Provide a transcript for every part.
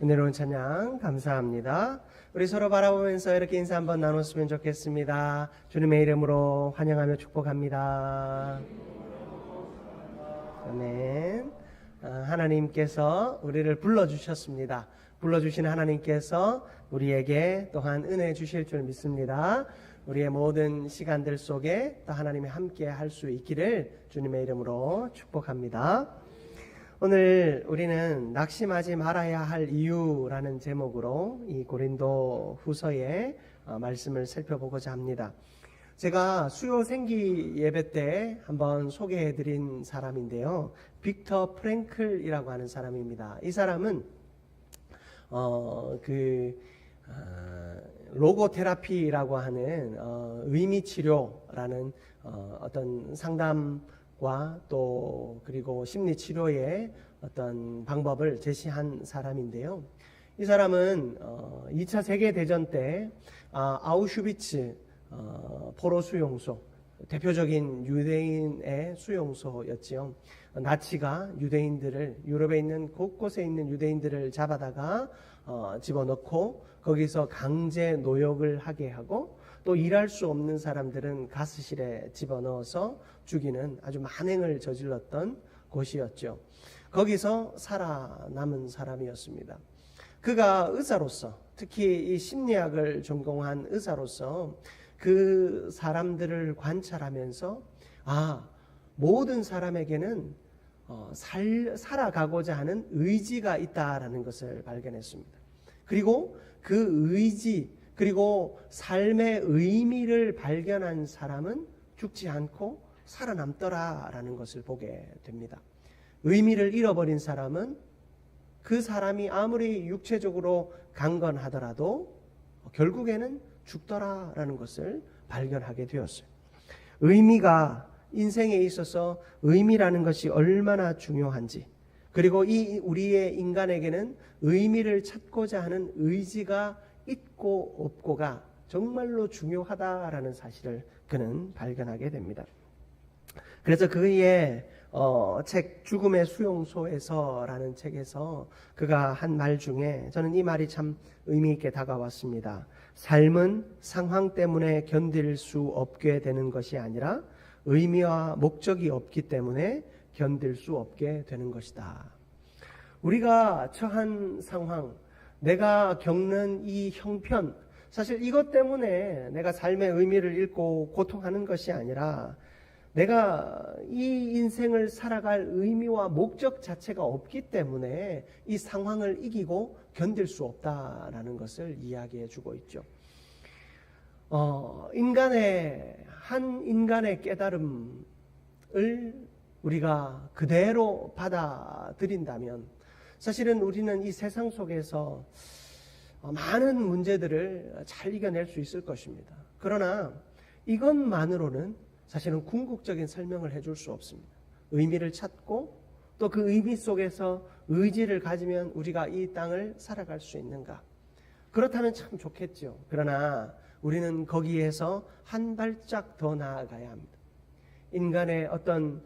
은혜로운 찬양 감사합니다. 우리 서로 바라보면서 이렇게 인사 한번 나눴으면 좋겠습니다. 주님의 이름으로 환영하며 축복합니다. 아멘. 하나님께서 우리를 불러주셨습니다. 불러주신 하나님께서 우리에게 또한 은혜 주실 줄 믿습니다. 우리의 모든 시간들 속에 또 하나님이 함께 할 수 있기를 주님의 이름으로 축복합니다. 오늘 우리는 낙심하지 말아야 할 이유라는 제목으로 이 고린도 후서의 말씀을 살펴보고자 합니다. 제가 수요 생기 예배 때 한번 소개해드린 사람인데요. 빅터 프랭클이라고 하는 사람입니다. 이 사람은 로고 테라피라고 하는 의미 치료라는 어떤 상담과 또 그리고 심리 치료의 어떤 방법을 제시한 사람인데요. 이 사람은 2차 세계 대전 때 아우슈비츠 포로 수용소, 대표적인 유대인의 수용소였지요. 나치가 유대인들을, 유럽에 있는 곳곳에 있는 유대인들을 잡아다가 집어넣고 거기서 강제 노역을 하게 하고 또 일할 수 없는 사람들은 가스실에 집어넣어서 죽이는 아주 만행을 저질렀던 곳이었죠. 거기서 살아남은 사람이었습니다. 그가 의사로서, 특히 이 심리학을 전공한 의사로서 그 사람들을 관찰하면서 모든 사람에게는 살아가고자 하는 의지가 있다라는 것을 발견했습니다. 그리고 그 의지, 그리고 삶의 의미를 발견한 사람은 죽지 않고 살아남더라라는 것을 보게 됩니다. 의미를 잃어버린 사람은 그 사람이 아무리 육체적으로 강건하더라도 결국에는 죽더라라는 것을 발견하게 되었어요. 의미가 인생에 있어서 의미라는 것이 얼마나 중요한지, 그리고 이 우리의 인간에게는 의미를 찾고자 하는 의지가 있고 없고가 정말로 중요하다라는 사실을 그는 발견하게 됩니다. 그래서 그의 책 죽음의 수용소에서라는 책에서 그가 한 말 중에 저는 이 말이 참 의미 있게 다가왔습니다. 삶은 상황 때문에 견딜 수 없게 되는 것이 아니라 의미와 목적이 없기 때문에 견딜 수 없게 되는 것이다. 우리가 처한 상황, 내가 겪는 이 형편, 사실 이것 때문에 내가 삶의 의미를 잃고 고통하는 것이 아니라 내가 이 인생을 살아갈 의미와 목적 자체가 없기 때문에 이 상황을 이기고 견딜 수 없다라는 것을 이야기해 주고 있죠. 한 인간의 깨달음을 우리가 그대로 받아들인다면 사실은 우리는 이 세상 속에서 많은 문제들을 잘 이겨낼 수 있을 것입니다. 그러나 이것만으로는 사실은 궁극적인 설명을 해줄 수 없습니다. 의미를 찾고 또 그 의미 속에서 의지를 가지면 우리가 이 땅을 살아갈 수 있는가? 그렇다면 참 좋겠죠. 그러나 우리는 거기에서 한 발짝 더 나아가야 합니다. 인간의 어떤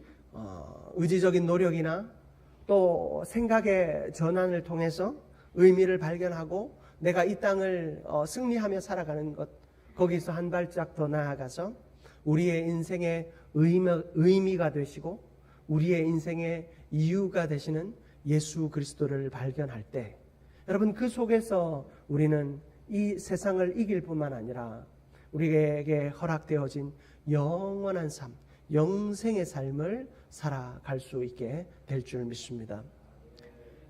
의지적인 노력이나 또 생각의 전환을 통해서 의미를 발견하고 내가 이 땅을 승리하며 살아가는 것, 거기서 한 발짝 더 나아가서 우리의 인생의 의미가 되시고 우리의 인생의 이유가 되시는 예수 그리스도를 발견할 때 여러분, 그 속에서 우리는 이 세상을 이길 뿐만 아니라 우리에게 허락되어진 영원한 삶, 영생의 삶을 살아갈 수 있게 될 줄 믿습니다.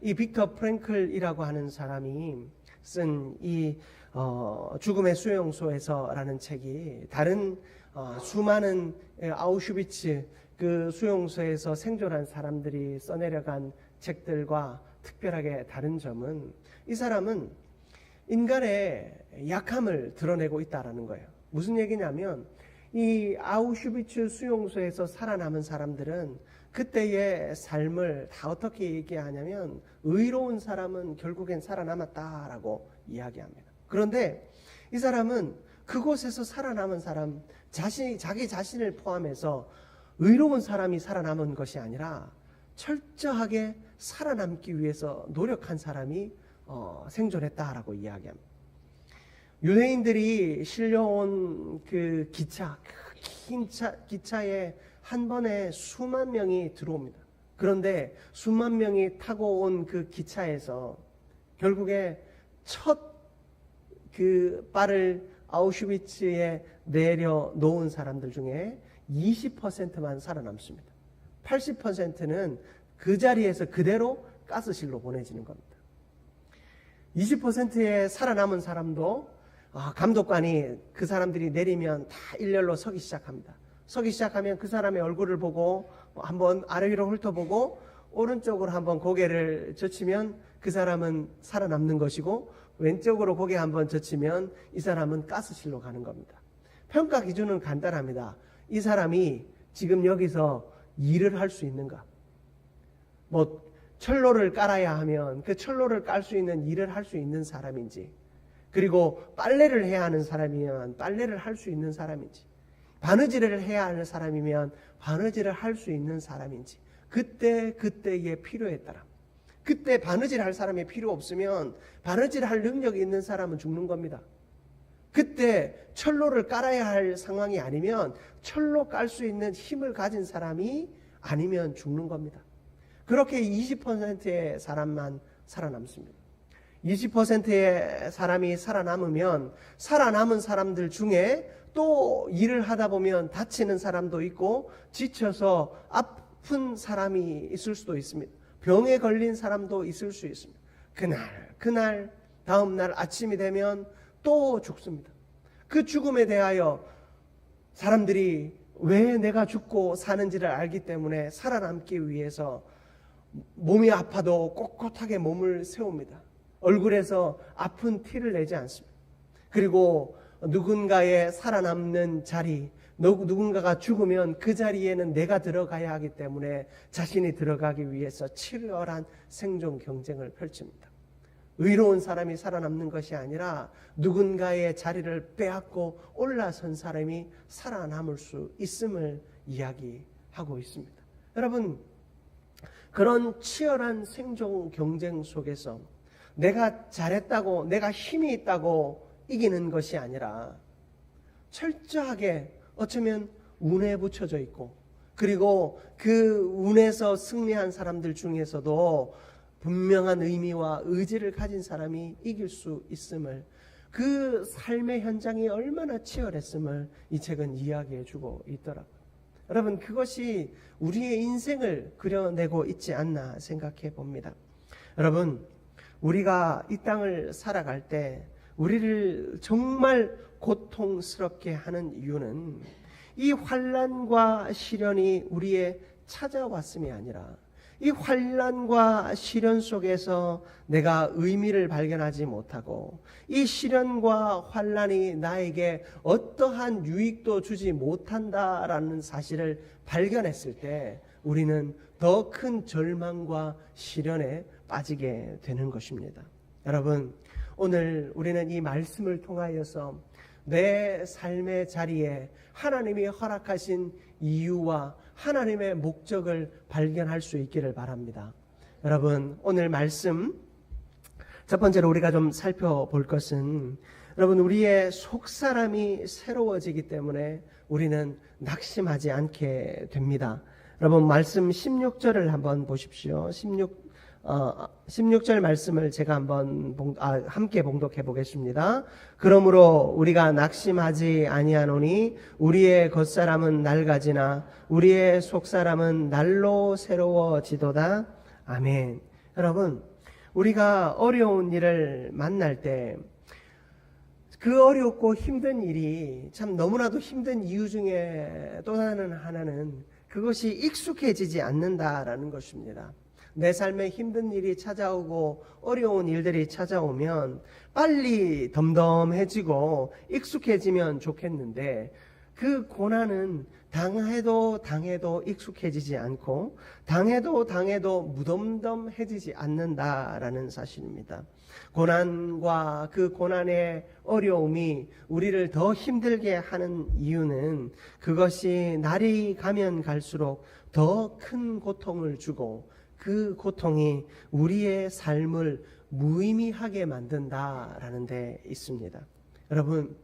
이 빅터 프랭클이라고 하는 사람이 쓴 이 죽음의 수용소에서라는 책이 다른 수많은 아우슈비츠 그 수용소에서 생존한 사람들이 써내려간 책들과 특별하게 다른 점은 이 사람은 인간의 약함을 드러내고 있다는 거예요. 무슨 얘기냐면 이 아우슈비츠 수용소에서 살아남은 사람들은 그때의 삶을 다 어떻게 얘기하냐면 의로운 사람은 결국엔 살아남았다라고 이야기합니다. 그런데 이 사람은 그곳에서 살아남은 사람, 자기 자신을 포함해서 의로운 사람이 살아남은 것이 아니라 철저하게 살아남기 위해서 노력한 사람이 생존했다라고 이야기합니다. 유대인들이 실려온 그 기차, 그 긴 기차에 한 번에 수만 명이 들어옵니다. 그런데 수만 명이 타고 온 그 기차에서 결국에 첫 그 발을 아우슈비츠에 내려 놓은 사람들 중에 20%만 살아남습니다. 80%는 그 자리에서 그대로 가스실로 보내지는 겁니다. 20%의 살아남은 사람도 감독관이 그 사람들이 내리면 다 일렬로 서기 시작합니다. 서기 시작하면 그 사람의 얼굴을 보고 한번 아래 위로 훑어보고 오른쪽으로 한번 고개를 젖히면 그 사람은 살아남는 것이고, 왼쪽으로 고개 한번 젖히면 이 사람은 가스실로 가는 겁니다. 평가 기준은 간단합니다. 이 사람이 지금 여기서 일을 할 수 있는가? 철로를 깔아야 하면 그 철로를 깔 수 있는 일을 할 수 있는 사람인지, 그리고 빨래를 해야 하는 사람이면 빨래를 할 수 있는 사람인지, 바느질을 해야 하는 사람이면 바느질을 할 수 있는 사람인지, 그때의 필요에 따라. 그때 바느질 할 사람이 필요 없으면 바느질 할 능력이 있는 사람은 죽는 겁니다. 그때 철로를 깔아야 할 상황이 아니면 철로 깔 수 있는 힘을 가진 사람이 아니면 죽는 겁니다. 그렇게 20%의 사람만 살아남습니다. 20%의 사람이 살아남으면 살아남은 사람들 중에 또 일을 하다 보면 다치는 사람도 있고 지쳐서 아픈 사람이 있을 수도 있습니다. 병에 걸린 사람도 있을 수 있습니다. 그날 다음 날 아침이 되면 또 죽습니다. 그 죽음에 대하여 사람들이 왜 내가 죽고 사는지를 알기 때문에 살아남기 위해서 몸이 아파도 꼿꼿하게 몸을 세웁니다. 얼굴에서 아픈 티를 내지 않습니다. 그리고 누군가의 살아남는 자리, 누군가가 죽으면 그 자리에는 내가 들어가야 하기 때문에 자신이 들어가기 위해서 치열한 생존 경쟁을 펼칩니다. 의로운 사람이 살아남는 것이 아니라 누군가의 자리를 빼앗고 올라선 사람이 살아남을 수 있음을 이야기하고 있습니다. 여러분, 그런 치열한 생존 경쟁 속에서 내가 잘했다고, 내가 힘이 있다고 이기는 것이 아니라 철저하게 어쩌면 운에 붙여져 있고, 그리고 그 운에서 승리한 사람들 중에서도 분명한 의미와 의지를 가진 사람이 이길 수 있음을, 그 삶의 현장이 얼마나 치열했음을 이 책은 이야기해 주고 있더라고요. 여러분, 그것이 우리의 인생을 그려내고 있지 않나 생각해 봅니다. 여러분, 우리가 이 땅을 살아갈 때 우리를 정말 고통스럽게 하는 이유는 이 환난과 시련이 우리에 찾아왔음이 아니라 이 환난과 시련 속에서 내가 의미를 발견하지 못하고 이 시련과 환난이 나에게 어떠한 유익도 주지 못한다라는 사실을 발견했을 때 우리는 더 큰 절망과 시련에 빠지게 되는 것입니다. 여러분, 오늘 우리는 이 말씀을 통하여서 내 삶의 자리에 하나님이 허락하신 이유와 하나님의 목적을 발견할 수 있기를 바랍니다. 여러분, 오늘 말씀 첫 번째로 우리가 좀 살펴볼 것은, 여러분, 우리의 속사람이 새로워지기 때문에 우리는 낙심하지 않게 됩니다. 여러분, 말씀 16절을 한번 보십시오. 16절 말씀을 제가 한번 함께 봉독해 보겠습니다. 그러므로 우리가 낙심하지 아니하노니 우리의 겉사람은 낡아지나 우리의 속사람은 날로 새로워지도다. 아멘. 여러분, 우리가 어려운 일을 만날 때 그 어렵고 힘든 일이 참 너무나도 힘든 이유 중에 또 다른 하나는 그것이 익숙해지지 않는다라는 것입니다. 내 삶에 힘든 일이 찾아오고 어려운 일들이 찾아오면 빨리 덤덤해지고 익숙해지면 좋겠는데, 그 고난은 당해도 익숙해지지 않고 당해도 무덤덤해지지 않는다라는 사실입니다. 고난과 그 고난의 어려움이 우리를 더 힘들게 하는 이유는 그것이 날이 가면 갈수록 더 큰 고통을 주고 그 고통이 우리의 삶을 무의미하게 만든다라는 데 있습니다. 여러분,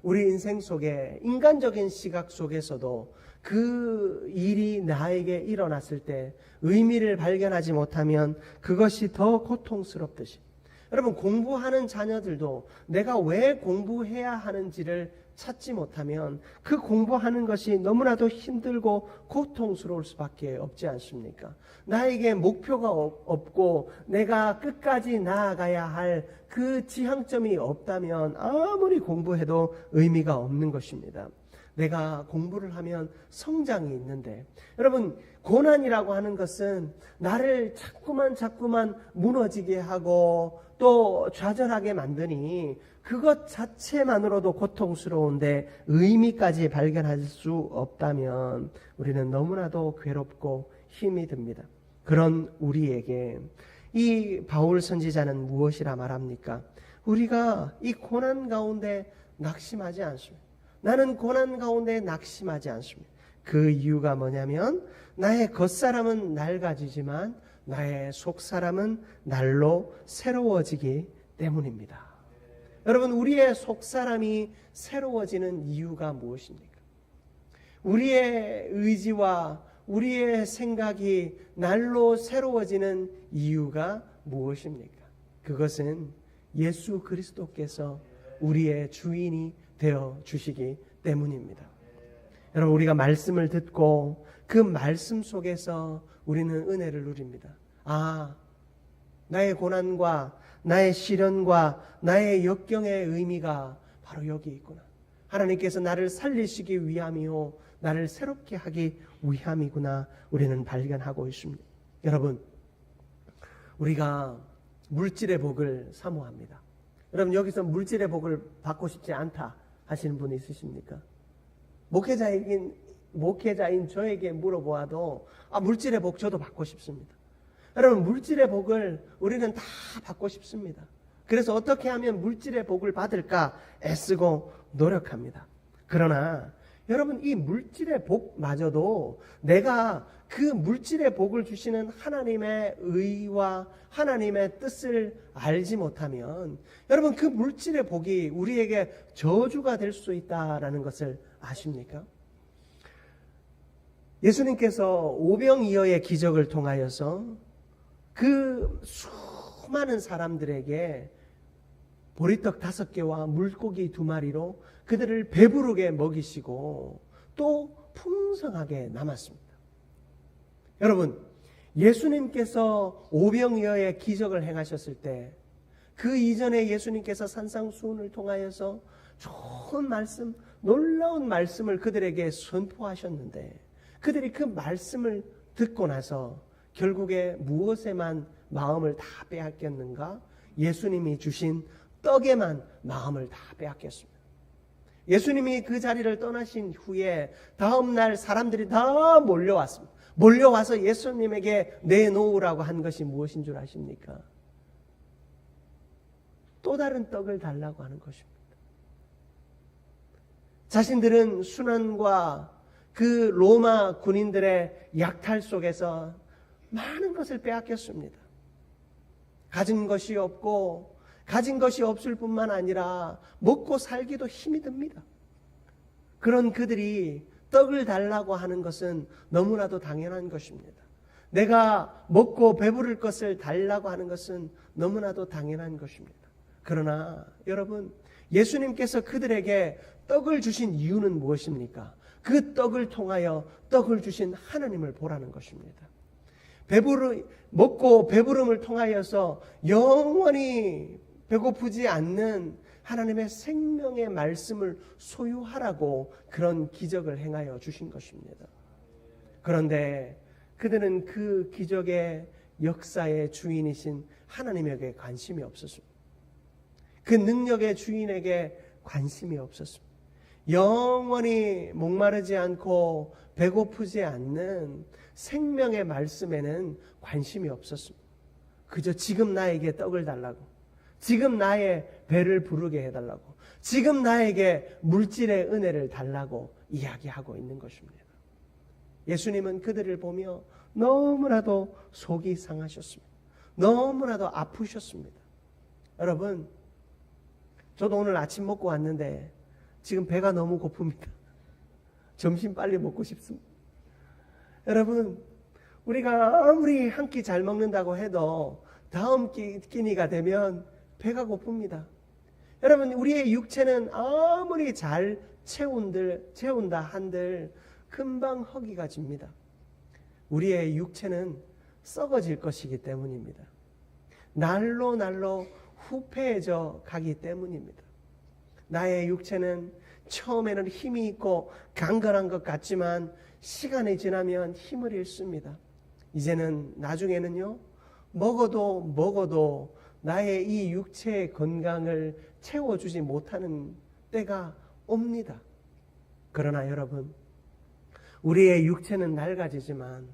우리 인생 속에 인간적인 시각 속에서도 그 일이 나에게 일어났을 때 의미를 발견하지 못하면 그것이 더 고통스럽듯이, 여러분, 공부하는 자녀들도 내가 왜 공부해야 하는지를 찾지 못하면 그 공부하는 것이 너무나도 힘들고 고통스러울 수밖에 없지 않습니까? 나에게 목표가 없고 내가 끝까지 나아가야 할 그 지향점이 없다면 아무리 공부해도 의미가 없는 것입니다. 내가 공부를 하면 성장이 있는데, 여러분, 고난이라고 하는 것은 나를 자꾸만 무너지게 하고 또 좌절하게 만드니 그것 자체만으로도 고통스러운데 의미까지 발견할 수 없다면 우리는 너무나도 괴롭고 힘이 듭니다. 그런 우리에게 이 바울 선지자는 무엇이라 말합니까? 우리가 이 고난 가운데 낙심하지 않습니다. 나는 고난 가운데 낙심하지 않습니다. 그 이유가 뭐냐면 나의 겉사람은 낡아지지만 나의 속사람은 날로 새로워지기 때문입니다. 여러분, 우리의 속사람이 새로워지는 이유가 무엇입니까? 우리의 의지와 우리의 생각이 날로 새로워지는 이유가 무엇입니까? 그것은 예수 그리스도께서 우리의 주인이 되어 주시기 때문입니다. 여러분, 우리가 말씀을 듣고 그 말씀 속에서 우리는 은혜를 누립니다. 아, 나의 고난과 나의 시련과 나의 역경의 의미가 바로 여기 있구나. 하나님께서 나를 살리시기 위함이요 나를 새롭게 하기 위함이구나. 우리는 발견하고 있습니다. 여러분, 우리가 물질의 복을 사모합니다. 여러분, 여기서 물질의 복을 받고 싶지 않다 하시는 분 있으십니까? 목회자인 저에게 물어보아도 물질의 복 저도 받고 싶습니다. 여러분, 물질의 복을 우리는 다 받고 싶습니다. 그래서 어떻게 하면 물질의 복을 받을까 애쓰고 노력합니다. 그러나 여러분, 이 물질의 복마저도 내가 그 물질의 복을 주시는 하나님의 의와 하나님의 뜻을 알지 못하면 여러분, 그 물질의 복이 우리에게 저주가 될 수 있다라는 것을 아십니까? 예수님께서 오병이어의 기적을 통하여서 그 수많은 사람들에게 보리떡 5개와 물고기 2마리로 그들을 배부르게 먹이시고 또 풍성하게 남았습니다. 여러분, 예수님께서 오병이어의 기적을 행하셨을 때 그 이전에 예수님께서 산상수훈을 통하여서 좋은 말씀, 놀라운 말씀을 그들에게 선포하셨는데 그들이 그 말씀을 듣고 나서 결국에 무엇에만 마음을 다 빼앗겼는가? 예수님이 주신 떡에만 마음을 다 빼앗겼습니다. 예수님이 그 자리를 떠나신 후에 다음날 사람들이 다 몰려왔습니다. 몰려와서 예수님에게 내놓으라고 한 것이 무엇인 줄 아십니까? 또 다른 떡을 달라고 하는 것입니다. 자신들은 순환과 그 로마 군인들의 약탈 속에서 많은 것을 빼앗겼습니다. 가진 것이 없고 가진 것이 없을 뿐만 아니라 먹고 살기도 힘이 듭니다. 그런 그들이 떡을 달라고 하는 것은 너무나도 당연한 것입니다. 내가 먹고 배부를 것을 달라고 하는 것은 너무나도 당연한 것입니다. 그러나 여러분, 예수님께서 그들에게 떡을 주신 이유는 무엇입니까? 그 떡을 통하여 떡을 주신 하나님을 보라는 것입니다. 먹고 배부름을 통하여서 영원히 배고프지 않는 하나님의 생명의 말씀을 소유하라고 그런 기적을 행하여 주신 것입니다. 그런데 그들은 그 기적의 역사의 주인이신 하나님에게 관심이 없었습니다. 그 능력의 주인에게 관심이 없었습니다. 영원히 목마르지 않고 배고프지 않는 생명의 말씀에는 관심이 없었습니다. 그저 지금 나에게 떡을 달라고, 지금 나의 배를 부르게 해달라고, 지금 나에게 물질의 은혜를 달라고 이야기하고 있는 것입니다. 예수님은 그들을 보며 너무나도 속이 상하셨습니다. 너무나도 아프셨습니다. 여러분, 저도 오늘 아침 먹고 왔는데 지금 배가 너무 고픕니다. 점심 빨리 먹고 싶습니다. 여러분, 우리가 아무리 한 끼 잘 먹는다고 해도 다음 끼니가 되면 배가 고픕니다. 여러분, 우리의 육체는 아무리 잘 채운다 한들 금방 허기가 집니다. 우리의 육체는 썩어질 것이기 때문입니다. 날로 후패해져 가기 때문입니다. 나의 육체는 처음에는 힘이 있고 강건한 것 같지만 시간이 지나면 힘을 잃습니다. 이제는 나중에는요, 먹어도 나의 이 육체의 건강을 채워주지 못하는 때가 옵니다. 그러나 여러분, 우리의 육체는 낡아지지만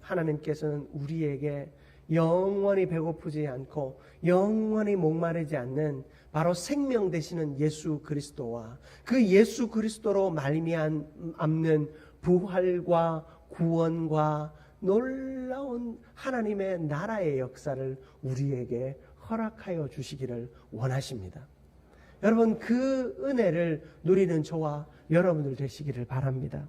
하나님께서는 우리에게 영원히 배고프지 않고 영원히 목마르지 않는 바로 생명 되시는 예수 그리스도와 그 예수 그리스도로 말미암는 부활과 구원과 놀라운 하나님의 나라의 역사를 우리에게 허락하여 주시기를 원하십니다. 여러분, 그 은혜를 누리는 저와 여러분들 되시기를 바랍니다.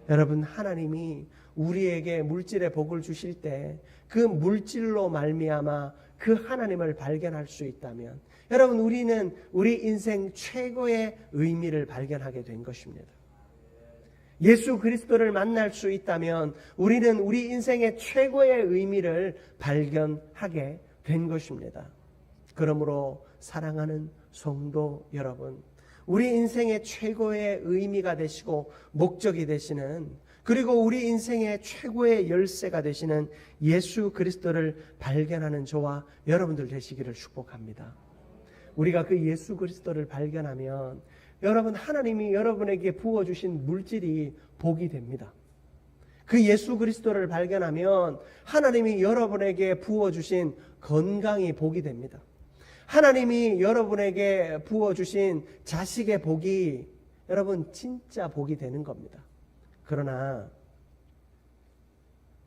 여러분, 하나님이 우리에게 물질의 복을 주실 때 그 물질로 말미암아 그 하나님을 발견할 수 있다면 여러분, 우리는 우리 인생 최고의 의미를 발견하게 된 것입니다. 예수 그리스도를 만날 수 있다면 우리는 우리 인생의 최고의 의미를 발견하게 된 것입니다. 그러므로 사랑하는 성도 여러분, 우리 인생의 최고의 의미가 되시고 목적이 되시는, 그리고 우리 인생의 최고의 열쇠가 되시는 예수 그리스도를 발견하는 저와 여러분들 되시기를 축복합니다. 우리가 그 예수 그리스도를 발견하면 여러분, 하나님이 여러분에게 부어주신 물질이 복이 됩니다. 그 예수 그리스도를 발견하면 하나님이 여러분에게 부어주신 건강이 복이 됩니다. 하나님이 여러분에게 부어주신 자식의 복이 여러분 진짜 복이 되는 겁니다. 그러나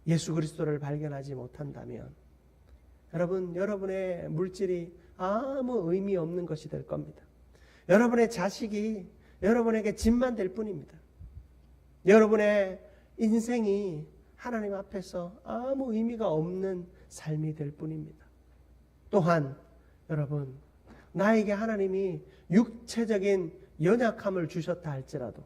예수 그리스도를 발견하지 못한다면 여러분, 여러분의 물질이 아무 의미 없는 것이 될 겁니다. 여러분의 자식이 여러분에게 짐만 될 뿐입니다. 여러분의 인생이 하나님 앞에서 아무 의미가 없는 삶이 될 뿐입니다. 또한 여러분, 나에게 하나님이 육체적인 연약함을 주셨다 할지라도,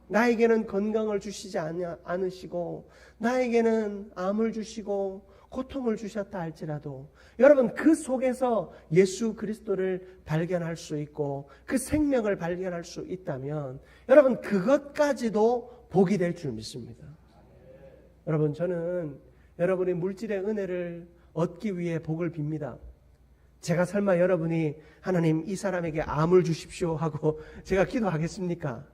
나에게는 건강을 주시지 않으시고 나에게는 암을 주시고 고통을 주셨다 할지라도 여러분, 그 속에서 예수 그리스도를 발견할 수 있고 그 생명을 발견할 수 있다면 여러분, 그것까지도 복이 될 줄 믿습니다. 여러분, 저는 여러분의 물질의 은혜를 얻기 위해 복을 빕니다. 제가 설마 여러분이 하나님 이 사람에게 암을 주십시오 하고 제가 기도하겠습니까?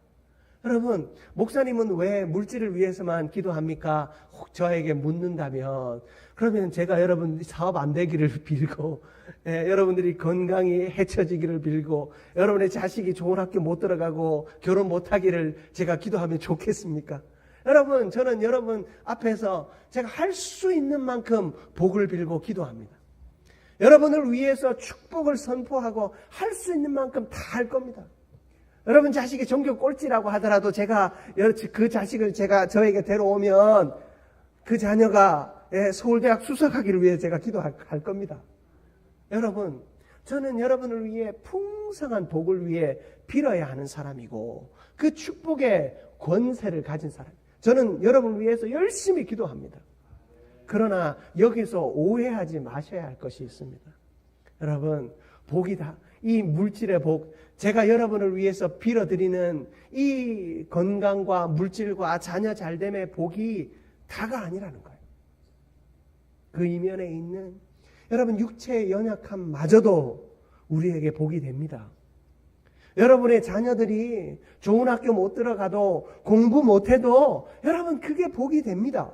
여러분, 목사님은 왜 물질을 위해서만 기도합니까? 혹 저에게 묻는다면 그러면 제가 여러분 사업 안 되기를 빌고, 여러분들이 건강이 해쳐지기를 빌고, 여러분의 자식이 좋은 학교 못 들어가고 결혼 못 하기를 제가 기도하면 좋겠습니까? 여러분, 저는 여러분 앞에서 제가 할 수 있는 만큼 복을 빌고 기도합니다. 여러분을 위해서 축복을 선포하고 할 수 있는 만큼 다 할 겁니다. 여러분 자식이 전교 꼴찌라고 하더라도 제가 그 자식을 저에게 데려오면 그 자녀가 서울대학 수석하기를 위해 제가 기도할 겁니다. 여러분, 저는 여러분을 위해 풍성한 복을 위해 빌어야 하는 사람이고 그 축복의 권세를 가진 사람. 저는 여러분을 위해서 열심히 기도합니다. 그러나 여기서 오해하지 마셔야 할 것이 있습니다. 여러분, 복이다. 이 물질의 복, 제가 여러분을 위해서 빌어드리는 이 건강과 물질과 자녀 잘됨의 복이 다가 아니라는 거예요. 그 이면에 있는 여러분 육체의 연약함마저도 우리에게 복이 됩니다. 여러분의 자녀들이 좋은 학교 못 들어가도 공부 못해도 여러분 그게 복이 됩니다.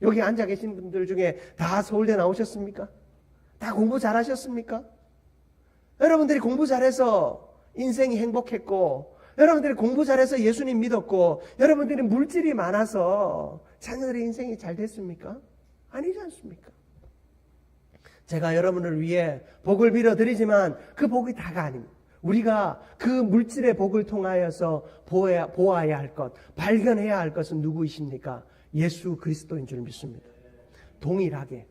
여기 앉아 계신 분들 중에 다 서울대 나오셨습니까? 다 공부 잘하셨습니까? 여러분들이 공부 잘해서 인생이 행복했고, 여러분들이 공부 잘해서 예수님 믿었고, 여러분들이 물질이 많아서 자녀들의 인생이 잘 됐습니까? 아니지 않습니까? 제가 여러분을 위해 복을 빌어드리지만 그 복이 다가 아닙니다. 우리가 그 물질의 복을 통하여서 보아야 할 것, 발견해야 할 것은 누구이십니까? 예수 그리스도인 줄 믿습니다. 동일하게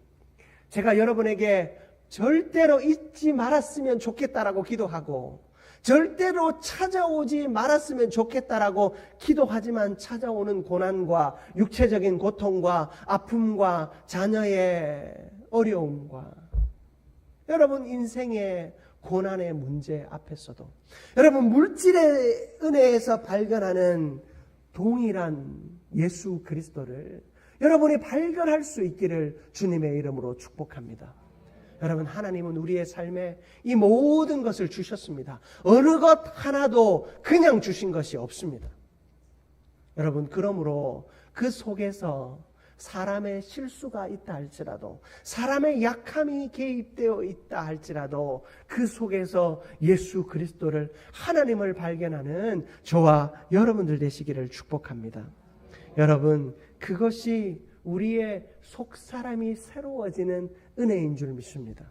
제가 여러분에게 절대로 잊지 말았으면 좋겠다라고 기도하고 절대로 찾아오지 말았으면 좋겠다라고 기도하지만 찾아오는 고난과 육체적인 고통과 아픔과 자녀의 어려움과 여러분 인생의 고난의 문제 앞에서도 여러분 물질의 은혜에서 발견하는 동일한 예수 그리스도를 여러분이 발견할 수 있기를 주님의 이름으로 축복합니다. 여러분 하나님은 우리의 삶에 이 모든 것을 주셨습니다. 어느 것 하나도 그냥 주신 것이 없습니다. 여러분 그러므로 그 속에서 사람의 실수가 있다 할지라도 사람의 약함이 개입되어 있다 할지라도 그 속에서 예수 그리스도를 하나님을 발견하는 저와 여러분들 되시기를 축복합니다. 여러분 그것이 우리의 속사람이 새로워지는 은혜인 줄 믿습니다.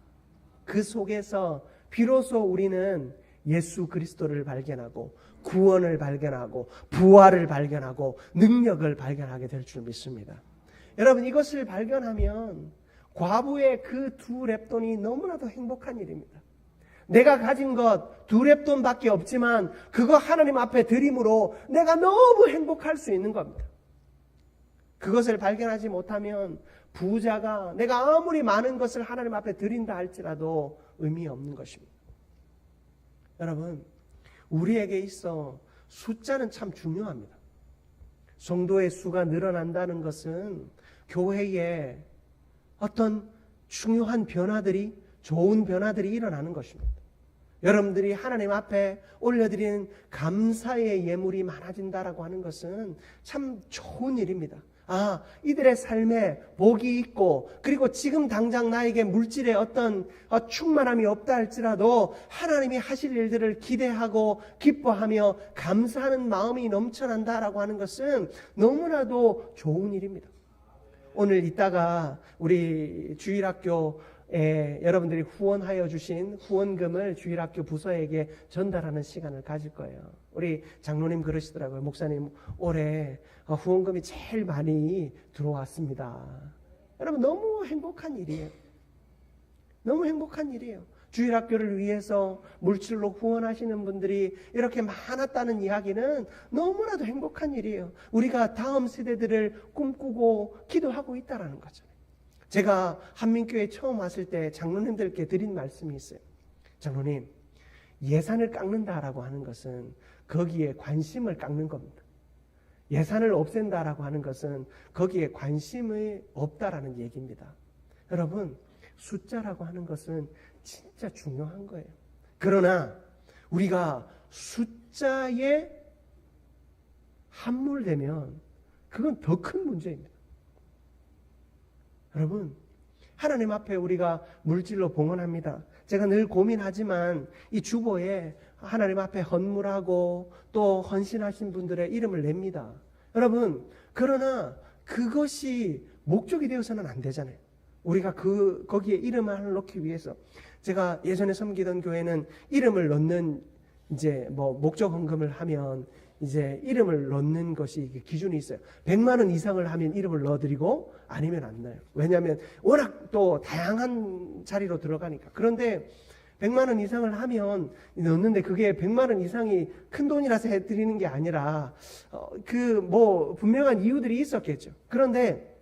그 속에서 비로소 우리는 예수 그리스도를 발견하고 구원을 발견하고 부활을 발견하고 능력을 발견하게 될 줄 믿습니다. 여러분 이것을 발견하면 과부의 그 2렙돈이 너무나도 행복한 일입니다. 내가 가진 것 2렙돈밖에 없지만 그거 하나님 앞에 드림으로 내가 너무 행복할 수 있는 겁니다. 그것을 발견하지 못하면 부자가 내가 아무리 많은 것을 하나님 앞에 드린다 할지라도 의미 없는 것입니다. 여러분 우리에게 있어 숫자는 참 중요합니다. 성도의 수가 늘어난다는 것은 교회에 어떤 중요한 변화들이 좋은 변화들이 일어나는 것입니다. 여러분들이 하나님 앞에 올려드리는 감사의 예물이 많아진다라고 하는 것은 참 좋은 일입니다. 이들의 삶에 복이 있고 그리고 지금 당장 나에게 물질의 어떤 충만함이 없다 할지라도 하나님이 하실 일들을 기대하고 기뻐하며 감사하는 마음이 넘쳐난다라고 하는 것은 너무나도 좋은 일입니다. 오늘 이따가 우리 주일학교에 여러분들이 후원하여 주신 후원금을 주일학교 부서에게 전달하는 시간을 가질 거예요. 우리 장로님 그러시더라고요. 목사님 올해 후원금이 제일 많이 들어왔습니다. 여러분 너무 행복한 일이에요. 너무 행복한 일이에요. 주일학교를 위해서 물질로 후원하시는 분들이 이렇게 많았다는 이야기는 너무나도 행복한 일이에요. 우리가 다음 세대들을 꿈꾸고 기도하고 있다는 거죠. 제가 한민교회 처음 왔을 때 장로님들께 드린 말씀이 있어요. 장로님, 예산을 깎는다라고 하는 것은 거기에 관심을 깎는 겁니다. 예산을 없앤다라고 하는 것은 거기에 관심이 없다라는 얘기입니다. 여러분, 숫자라고 하는 것은 진짜 중요한 거예요. 그러나 우리가 숫자에 함몰되면 그건 더 큰 문제입니다. 여러분, 하나님 앞에 우리가 물질로 봉헌합니다. 제가 늘 고민하지만 이 주보에 하나님 앞에 헌물하고 또 헌신하신 분들의 이름을 냅니다. 여러분, 그러나 그것이 목적이 되어서는 안 되잖아요. 우리가 거기에 이름을 넣기 위해서 제가 예전에 섬기던 교회는 이름을 넣는 이제 목적 헌금을 하면 이제 이름을 넣는 것이 기준이 있어요. 100만 원 이상을 하면 이름을 넣어드리고 아니면 안 넣어요. 왜냐하면 워낙 또 다양한 자리로 들어가니까. 그런데 100만 원 이상을 하면 넣는데 그게 100만 원 이상이 큰 돈이라서 해드리는 게 아니라 분명한 이유들이 있었겠죠. 그런데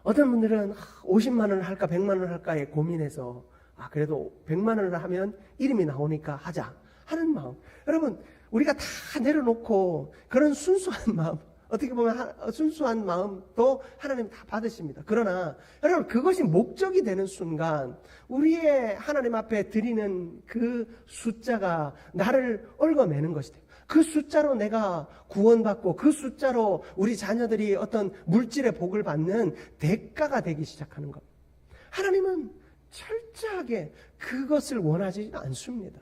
어떤 분들은 50만 원을 할까 100만 원을 할까에 고민해서 그래도 100만 원을 하면 이름이 나오니까 하자 하는 마음. 여러분 우리가 다 내려놓고 그런 순수한 마음, 어떻게 보면 순수한 마음도 하나님 다 받으십니다. 그러나 여러분 그것이 목적이 되는 순간 우리의 하나님 앞에 드리는 그 숫자가 나를 얽어매는 것이 돼요. 그 숫자로 내가 구원받고 그 숫자로 우리 자녀들이 어떤 물질의 복을 받는 대가가 되기 시작하는 것. 하나님은 철저하게 그것을 원하지 않습니다.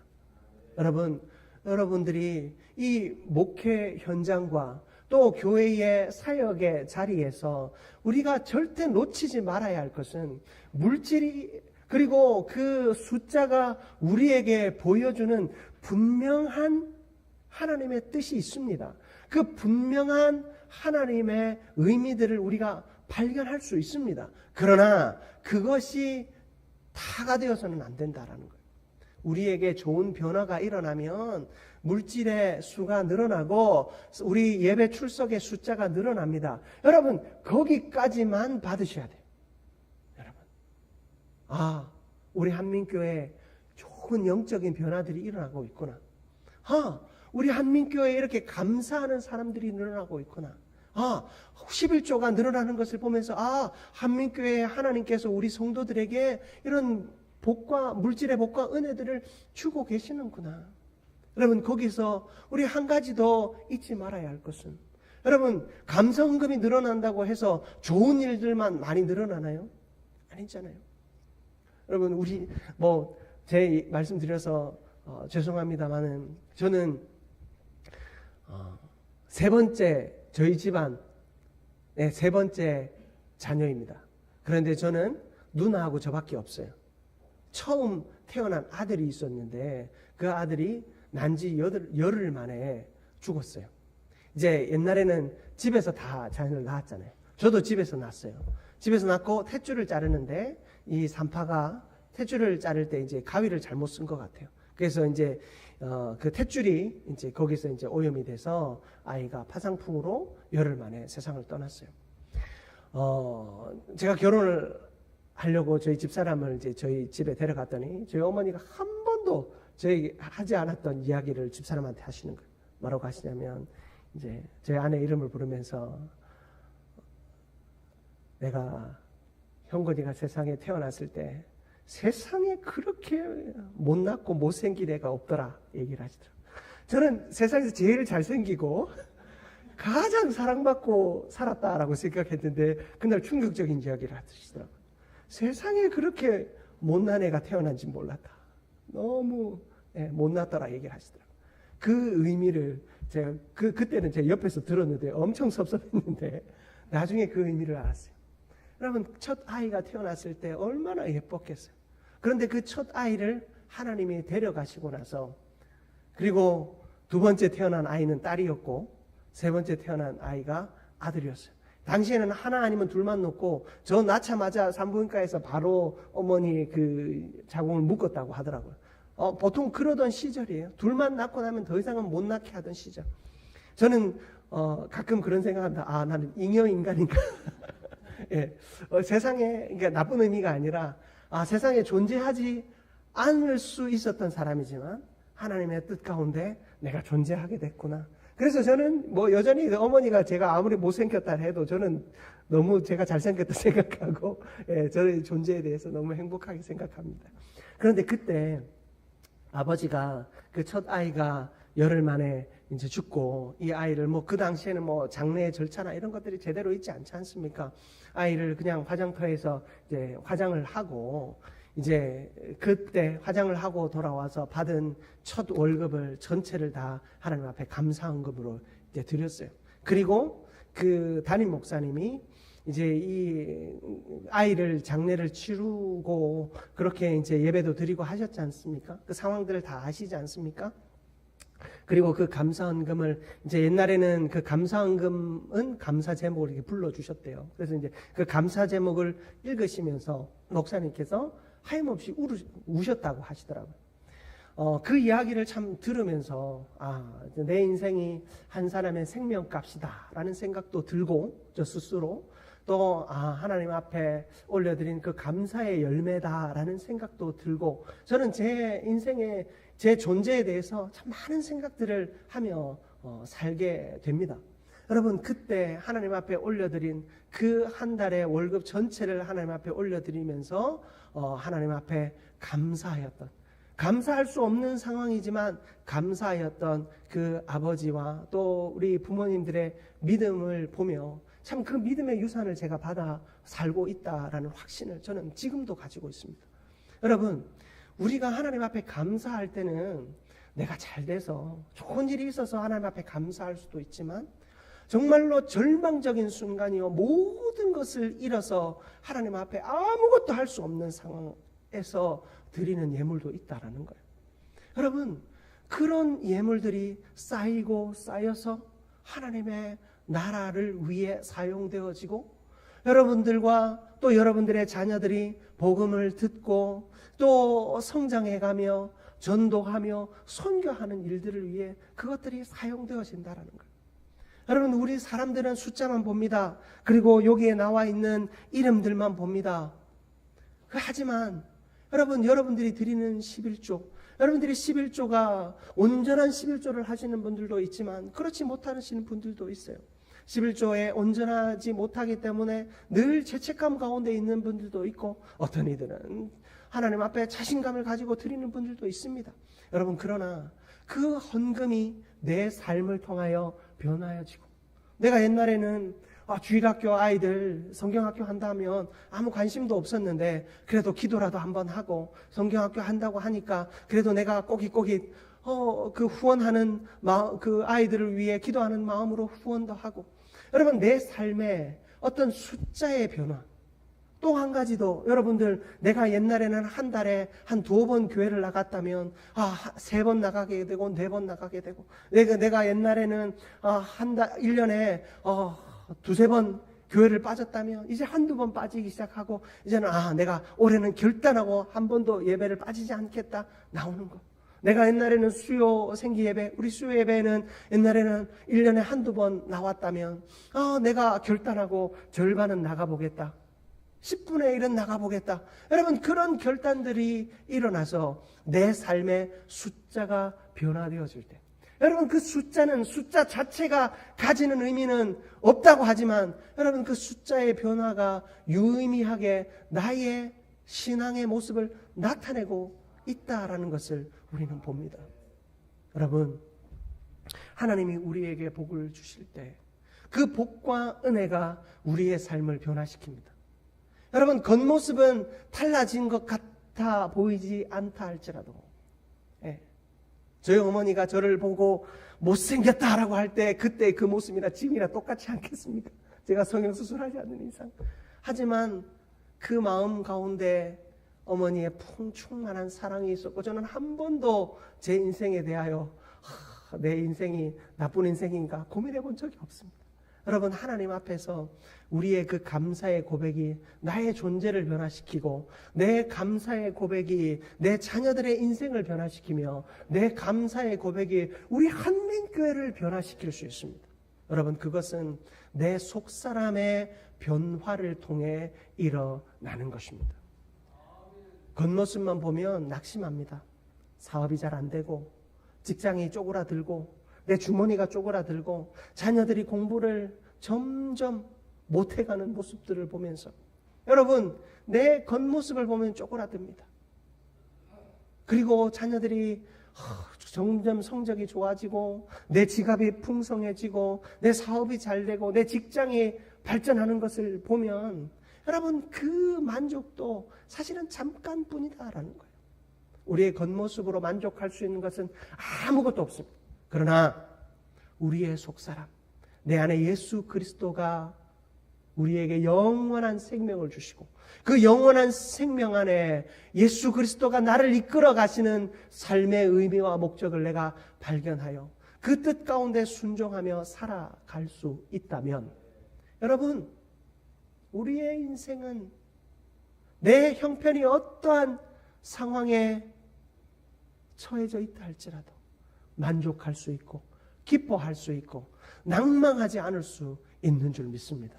여러분들이 이 목회 현장과 또 교회의 사역의 자리에서 우리가 절대 놓치지 말아야 할 것은 물질이, 그리고 그 숫자가 우리에게 보여주는 분명한 하나님의 뜻이 있습니다. 그 분명한 하나님의 의미들을 우리가 발견할 수 있습니다. 그러나 그것이 다가 되어서는 안 된다라는 거예요. 우리에게 좋은 변화가 일어나면 물질의 수가 늘어나고 우리 예배 출석의 숫자가 늘어납니다. 여러분, 거기까지만 받으셔야 돼요. 여러분, 우리 한민교회에 좋은 영적인 변화들이 일어나고 있구나. 우리 한민교회에 이렇게 감사하는 사람들이 늘어나고 있구나. 11조가 늘어나는 것을 보면서 한민교회에 하나님께서 우리 성도들에게 이런 복과 물질의 복과 은혜들을 주고 계시는구나. 여러분, 거기서 우리 한 가지 더 잊지 말아야 할 것은, 여러분, 감사헌금이 늘어난다고 해서 좋은 일들만 많이 늘어나나요? 아니잖아요. 여러분, 우리 제 말씀드려서 죄송합니다만은 저는 세 번째, 저희 집안의 세 번째 자녀입니다. 그런데 저는 누나하고 저밖에 없어요. 처음 태어난 아들이 있었는데 그 아들이 난 지 열흘 만에 죽었어요. 이제 옛날에는 집에서 다 자녀를 낳았잖아요. 저도 집에서 낳았어요. 집에서 낳고 탯줄을 자르는데 이 산파가 탯줄을 자를 때 이제 가위를 잘못 쓴 것 같아요. 그래서 이제 그 탯줄이 이제 거기서 이제 오염이 돼서 아이가 파상풍으로 열흘 만에 세상을 떠났어요. 제가 결혼을 하려고 저희 집사람을 이제 저희 집에 데려갔더니 저희 어머니가 한 번도 저에게 하지 않았던 이야기를 집사람한테 하시는 거예요. 뭐라고 하시냐면, 이제 저희 아내 이름을 부르면서 내가 형건이가 세상에 태어났을 때 세상에 그렇게 못났고 못생긴 애가 없더라 얘기를 하시더라고요. 저는 세상에서 제일 잘생기고 가장 사랑받고 살았다라고 생각했는데 그날 충격적인 이야기를 하시더라고요. 세상에 그렇게 못난 애가 태어난지 몰랐다. 너무 못났더라 얘기를 하시더라고요. 그 의미를 제가 그때는 제 옆에서 들었는데 엄청 섭섭했는데 나중에 그 의미를 알았어요. 여러분, 첫 아이가 태어났을 때 얼마나 예뻤겠어요. 그런데 그 첫 아이를 하나님이 데려가시고 나서, 그리고 두 번째 태어난 아이는 딸이었고 세 번째 태어난 아이가 아들이었어요. 당시에는 하나 아니면 둘만 놓고 저 낳자마자 산부인과에서 바로 어머니 그 자궁을 묶었다고 하더라고요. 보통 그러던 시절이에요. 둘만 낳고 나면 더 이상은 못 낳게 하던 시절. 저는 가끔 그런 생각합니다. 나는 잉여인간인가. 예, 세상에, 그러니까 나쁜 의미가 아니라 세상에 존재하지 않을 수 있었던 사람이지만 하나님의 뜻 가운데 내가 존재하게 됐구나. 그래서 저는 여전히 어머니가 제가 아무리 못생겼다 해도 저는 너무 제가 잘생겼다 생각하고 저의 존재에 대해서 너무 행복하게 생각합니다. 그런데 그때 아버지가 그 첫 아이가 열흘 만에 이제 죽고, 이 아이를 그 당시에는 장례 절차나 이런 것들이 제대로 있지 않지 않습니까? 아이를 그냥 화장터에서 이제 화장을 하고, 이제 그때 화장을 하고 돌아와서 받은 첫 월급을 전체를 다 하나님 앞에 감사헌금으로 이제 드렸어요. 그리고 그 담임 목사님이 이제 이 아이를 장례를 치르고 그렇게 이제 예배도 드리고 하셨지 않습니까? 그 상황들을 다 아시지 않습니까? 그리고 그 감사헌금을 이제 옛날에는 그 감사헌금은 감사 제목을 이렇게 불러주셨대요. 그래서 이제 그 감사 제목을 읽으시면서 목사님께서 하염없이 우셨다고 하시더라고요. 그 이야기를 참 들으면서 내 인생이 한 사람의 생명값이다라는 생각도 들고, 저 스스로 또 하나님 앞에 올려드린 그 감사의 열매다라는 생각도 들고, 저는 제 인생의 제 존재에 대해서 참 많은 생각들을 하며 살게 됩니다. 여러분, 그때 하나님 앞에 올려드린 그 한 달의 월급 전체를 하나님 앞에 올려드리면서 하나님 앞에 감사할 수 없는 상황이지만 감사하였던 그 아버지와 또 우리 부모님들의 믿음을 보며 참 그 믿음의 유산을 제가 받아 살고 있다라는 확신을 저는 지금도 가지고 있습니다. 여러분, 우리가 하나님 앞에 감사할 때는 내가 잘 돼서 좋은 일이 있어서 하나님 앞에 감사할 수도 있지만, 정말로 절망적인 순간이요, 모든 것을 잃어서 하나님 앞에 아무것도 할 수 없는 상황에서 드리는 예물도 있다라는 거예요. 여러분, 그런 예물들이 쌓이고 쌓여서 하나님의 나라를 위해 사용되어지고, 여러분들과 또 여러분들의 자녀들이 복음을 듣고 또 성장해가며 전도하며 선교하는 일들을 위해 그것들이 사용되어진다라는 거예요. 여러분, 우리 사람들은 숫자만 봅니다. 그리고 여기에 나와 있는 이름들만 봅니다. 하지만 여러분, 여러분들이 드리는 11조, 여러분들이 11조가 온전한 11조를 하시는 분들도 있지만 그렇지 못하시는 분들도 있어요. 11조에 온전하지 못하기 때문에 늘 죄책감 가운데 있는 분들도 있고, 어떤 이들은 하나님 앞에 자신감을 가지고 드리는 분들도 있습니다. 여러분, 그러나 그 헌금이 내 삶을 통하여 변화해지고, 내가 옛날에는 주일학교 아이들 성경학교 한다면 아무 관심도 없었는데 그래도 기도라도 한번 하고 성경학교 한다고 하니까 그래도 내가 꼬깃꼬깃 그 후원하는 그 아이들을 위해 기도하는 마음으로 후원도 하고, 여러분, 내 삶에 어떤 숫자의 변화, 또 한 가지도, 여러분들, 내가 옛날에는 한 달에 한 2번 교회를 나갔다면 3번 나가게 되고 4번 나가게 되고, 내가 옛날에는 1년에 2-3번 교회를 빠졌다면 이제 1-2번 빠지기 시작하고, 이제는 내가 올해는 결단하고 한 번도 예배를 빠지지 않겠다 나오는 거. 내가 옛날에는 수요 생기 예배, 우리 수요 예배는 옛날에는 1년에 1-2번 나왔다면 내가 결단하고 절반은 나가보겠다, 10분의 1은 나가보겠다. 여러분, 그런 결단들이 일어나서 내 삶의 숫자가 변화되어질 때, 여러분, 그 숫자는, 숫자 자체가 가지는 의미는 없다고 하지만, 여러분, 그 숫자의 변화가 유의미하게 나의 신앙의 모습을 나타내고 있다라는 것을 우리는 봅니다. 여러분, 하나님이 우리에게 복을 주실 때 그 복과 은혜가 우리의 삶을 변화시킵니다. 여러분, 겉모습은 달라진 것 같아 보이지 않다 할지라도, 저희 어머니가 저를 보고 못생겼다라고 할 때 그때 그 모습이나 지금이나 똑같지 않겠습니까? 제가 성형수술하지 않는 이상. 하지만 그 마음 가운데 어머니의 풍충만한 사랑이 있었고, 저는 한 번도 제 인생에 대하여 내 인생이 나쁜 인생인가 고민해 본 적이 없습니다. 여러분, 하나님 앞에서 우리의 그 감사의 고백이 나의 존재를 변화시키고, 내 감사의 고백이 내 자녀들의 인생을 변화시키며, 내 감사의 고백이 우리 한민교회를 변화시킬 수 있습니다. 여러분, 그것은 내 속사람의 변화를 통해 일어나는 것입니다. 겉모습만 보면 낙심합니다. 사업이 잘 안 되고, 직장이 쪼그라들고, 내 주머니가 쪼그라들고, 자녀들이 공부를 점점 못해가는 모습들을 보면서, 여러분, 내 겉모습을 보면 쪼그라듭니다. 그리고 자녀들이 점점 성적이 좋아지고, 내 지갑이 풍성해지고, 내 사업이 잘 되고, 내 직장이 발전하는 것을 보면, 여러분, 그 만족도 사실은 잠깐뿐이다라는 거예요. 우리의 겉모습으로 만족할 수 있는 것은 아무것도 없습니다. 그러나 우리의 속사람, 내 안에 예수 그리스도가 우리에게 영원한 생명을 주시고, 그 영원한 생명 안에 예수 그리스도가 나를 이끌어 가시는 삶의 의미와 목적을 내가 발견하여 그 뜻 가운데 순종하며 살아갈 수 있다면, 여러분, 우리의 인생은 내 형편이 어떠한 상황에 처해져 있다 할지라도 만족할 수 있고, 기뻐할 수 있고, 낭망하지 않을 수 있는 줄 믿습니다.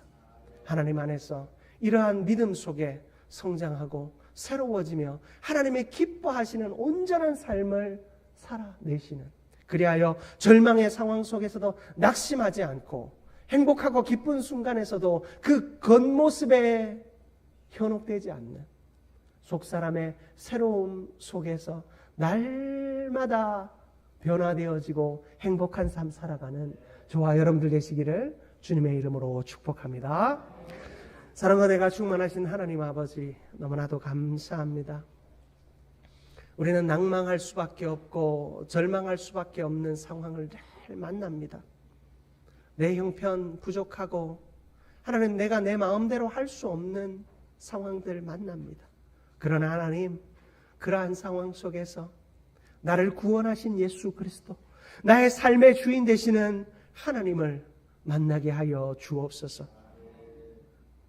하나님 안에서 이러한 믿음 속에 성장하고 새로워지며 하나님의 기뻐하시는 온전한 삶을 살아내시는, 그리하여 절망의 상황 속에서도 낙심하지 않고 행복하고 기쁜 순간에서도 그 겉모습에 현혹되지 않는 속사람의 새로움 속에서 날마다 변화되어지고 행복한 삶 살아가는 저와 여러분들 되시기를 주님의 이름으로 축복합니다. 사랑과 은혜가 충만하신 하나님 아버지, 너무나도 감사합니다. 우리는 낭망할 수밖에 없고 절망할 수밖에 없는 상황을 늘 만납니다. 내 형편 부족하고 하나님 내가 내 마음대로 할 수 없는 상황들 만납니다. 그러나 하나님 그러한 상황 속에서 나를 구원하신 예수 그리스도 나의 삶의 주인 되시는 하나님을 만나게 하여 주옵소서.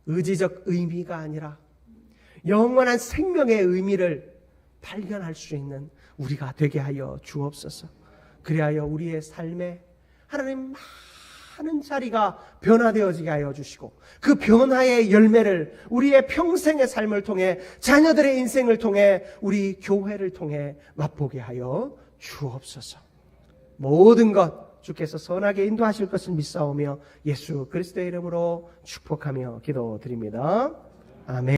의지적 의미가 아니라 영원한 생명의 의미를 발견할 수 있는 우리가 되게 하여 주옵소서. 그리하여 우리의 삶에 하나님 많은 자리가 변화되어지게 하여 주시고 그 변화의 열매를 우리의 평생의 삶을 통해 자녀들의 인생을 통해 우리 교회를 통해 맛보게 하여 주옵소서. 모든 것 주께서 선하게 인도하실 것을 믿사오며 예수 그리스도의 이름으로 축복하며 기도드립니다. 아멘.